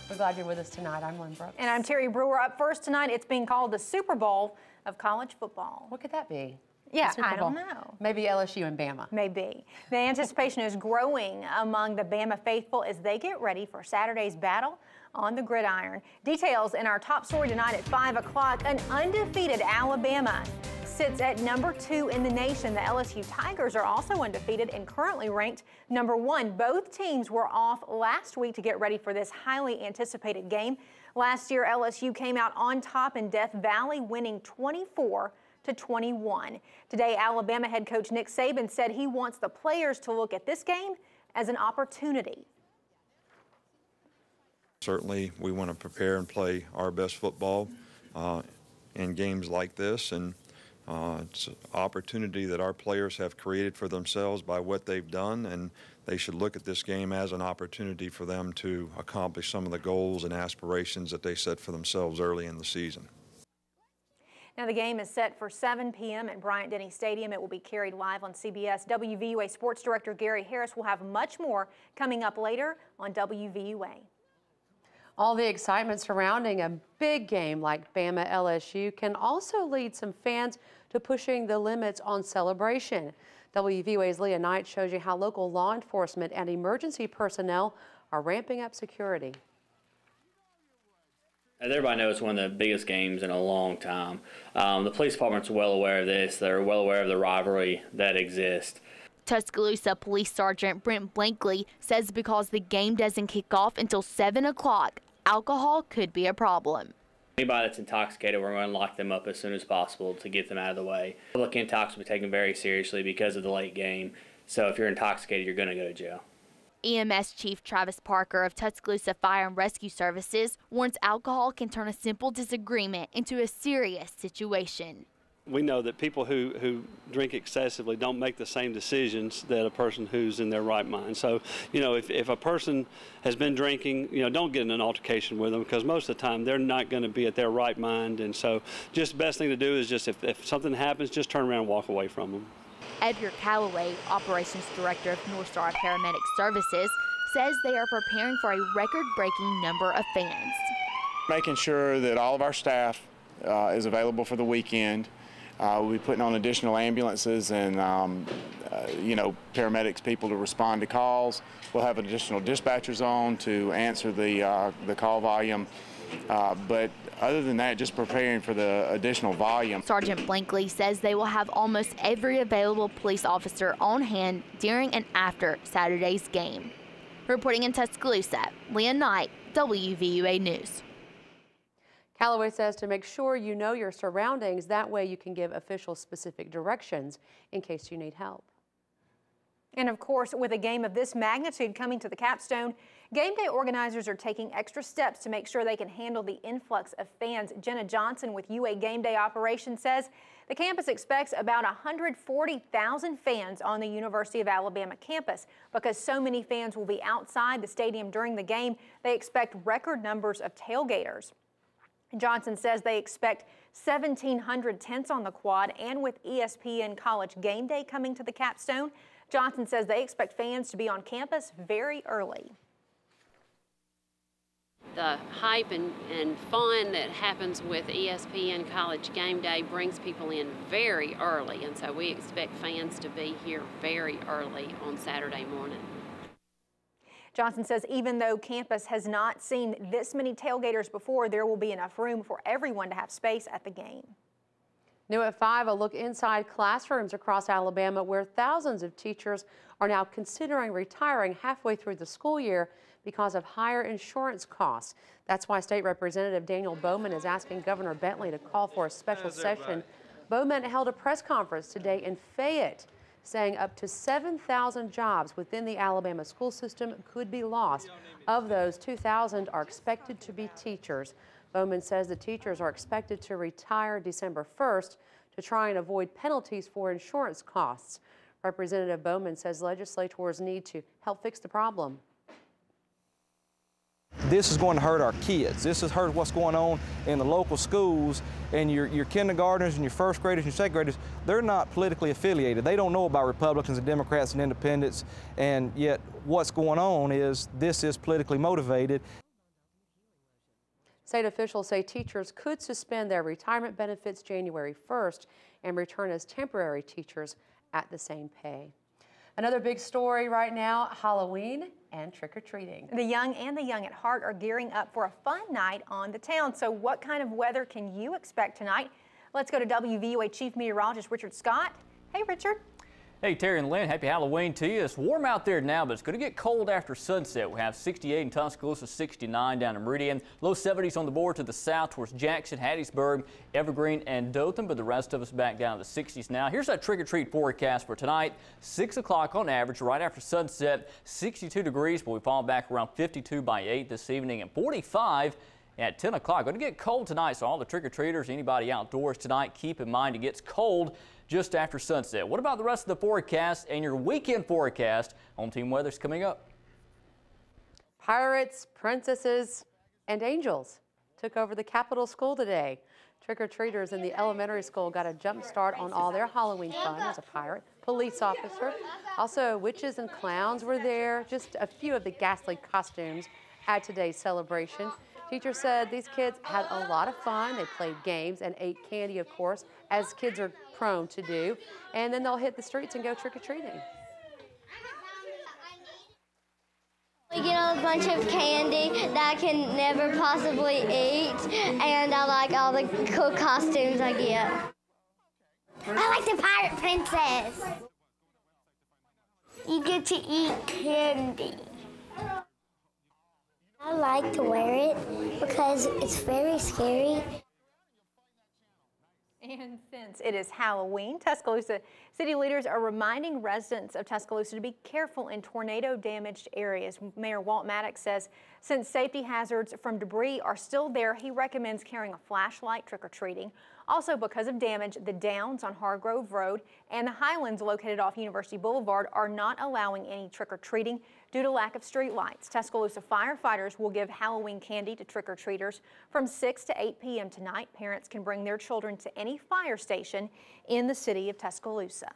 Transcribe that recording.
We're glad you're with us tonight. I'm Lynn Brooks. And I'm Terry Brewer. Up first tonight, it's being called the Super Bowl of college football. What could that be? Yeah, I don't know. Maybe LSU and Bama. Maybe. The anticipation is growing among the Bama faithful as they get ready for Saturday's battle on the gridiron. Details in our top story tonight at 5 o'clock. An undefeated Alabama sits at number 2 in the nation. The LSU Tigers are also undefeated and currently ranked number 1. Both teams were off last week to get ready for this highly anticipated game. Last year, LSU came out on top in Death Valley, winning 24-21. Today, Alabama head coach Nick Saban said he wants the players to look at this game as an opportunity. Certainly, we want to prepare and play our best football in games like this, and it's an opportunity that our players have created for themselves by what they've done, and they should look at this game as an opportunity for them to accomplish some of the goals and aspirations that they set for themselves early in the season. Now the game is set for 7 p.m. at Bryant-Denny Stadium. It will be carried live on CBS. WVUA Sports Director Gary Harris will have much more coming up later on WVUA. All the excitement surrounding a big game like Bama LSU can also lead some fans to pushing the limits on celebration. WVUA's Leah Knight shows you how local law enforcement and emergency personnel are ramping up security. As everybody knows, it's one of the biggest games in a long time. The police department's well aware of this. They're well aware of the rivalry that exists. Tuscaloosa Police Sergeant Brent Blankley says because the game doesn't kick off until 7 o'clock, alcohol could be a problem. Anybody that's intoxicated, we're going to lock them up as soon as possible to get them out of the way. Public intox will be taken very seriously because of the late game. So if you're intoxicated, you're going to go to jail. EMS Chief Travis Parker of Tuscaloosa Fire and Rescue Services warns alcohol can turn a simple disagreement into a serious situation. We know that people who drink excessively don't make the same decisions that a person who's in their right mind. So, you know, if a person has been drinking, you know, don't get in an altercation with them, because most of the time they're not going to be at their right mind. And so just the best thing to do is just if something happens, just turn around and walk away from them. Edgar, Calloway, Operations Director of Northstar Paramedic Services, says they are preparing for a record-breaking number of fans. Making sure that all of our staff is available for the weekend. We'll be putting on additional ambulances and, you know, paramedics, people to respond to calls. We'll have additional dispatchers on to answer the call volume. But other than that, just preparing for the additional volume. Sergeant Blankley says they will have almost every available police officer on hand during and after Saturday's game. Reporting in Tuscaloosa, Leah Knight, WVUA News. Calloway says to make sure you know your surroundings. That way you can give official specific directions in case you need help. And of course, with a game of this magnitude coming to the capstone, game day organizers are taking extra steps to make sure they can handle the influx of fans. Gina Johnson with UA Game Day Operations says the campus expects about 140,000 fans on the University of Alabama campus. Because so many fans will be outside the stadium during the game, they expect record numbers of tailgaters. Johnson says they expect 1,700 tents on the quad, and with ESPN College Game Day coming to the capstone, Johnson says they expect fans to be on campus very early. The hype and fun that happens with ESPN College Game Day brings people in very early, and so we expect fans to be here very early on Saturday morning. Johnson says even though campus has not seen this many tailgaters before, there will be enough room for everyone to have space at the game. New at 5, a look inside classrooms across Alabama where thousands of teachers are now considering retiring halfway through the school year because of higher insurance costs. That's why State Representative Daniel Bowman is asking Governor Bentley to call for a special session. Bowman held a press conference today in Fayette, saying up to 7,000 jobs within the Alabama school system could be lost. Of those, 2,000 are expected to be teachers. Bowman says the teachers are expected to retire December 1st to try and avoid penalties for insurance costs. Representative Bowman says legislators need to help fix the problem. This is going to hurt our kids. This has hurt what's going on in the local schools, and your kindergartners and your first graders and your second graders, they're not politically affiliated. They don't know about Republicans and Democrats and independents, and yet what's going on is this is politically motivated. State officials say teachers could suspend their retirement benefits January 1st and return as temporary teachers at the same pay. Another big story right now, Halloween and trick-or-treating. The young and the young at heart are gearing up for a fun night on the town. So what kind of weather can you expect tonight? Let's go to WVUA Chief Meteorologist Richard Scott. Hey, Richard. Hey, Terry and Lynn, happy Halloween to you. It's warm out there now, but it's going to get cold after sunset. We have 68 in Tuscaloosa, 69 down in Meridian, low 70s on the board to the south towards Jackson, Hattiesburg, Evergreen, and Dothan, but the rest of us back down to the 60s now. Here's that trick-or-treat forecast for tonight. 6 o'clock on average, right after sunset, 62 degrees, but we fall back around 52 by 8 this evening and 45 at 10 o'clock. Going to get cold tonight, so all the trick-or-treaters, anybody outdoors tonight, keep in mind it gets cold just after sunset. What about the rest of the forecast and your weekend forecast? Home team weather's coming up. Pirates, princesses, and angels took over the Capitol School today. Trick-or-treaters in the elementary school got a jump start on all their Halloween fun. As a pirate, police officer, also witches and clowns were there. Just a few of the ghastly costumes at today's celebration. Teachers said these kids had a lot of fun. They played games and ate candy, of course, as kids are prone to do. And then they'll hit the streets and go trick-or-treating. We get a bunch of candy that I can never possibly eat, and I like all the cool costumes I get. I like the pirate princess. You get to eat candy. I like to wear it because it's very scary. And since it is Halloween, Tuscaloosa city leaders are reminding residents of Tuscaloosa to be careful in tornado-damaged areas. Mayor Walt Maddox says since safety hazards from debris are still there, he recommends carrying a flashlight trick-or-treating. Also, because of damage, the Downs on Hargrove Road and the Highlands located off University Boulevard are not allowing any trick-or-treating due to lack of street lights. Tuscaloosa firefighters will give Halloween candy to trick-or-treaters from 6 to 8 p.m. tonight. Parents can bring their children to any fire station in the city of Tuscaloosa.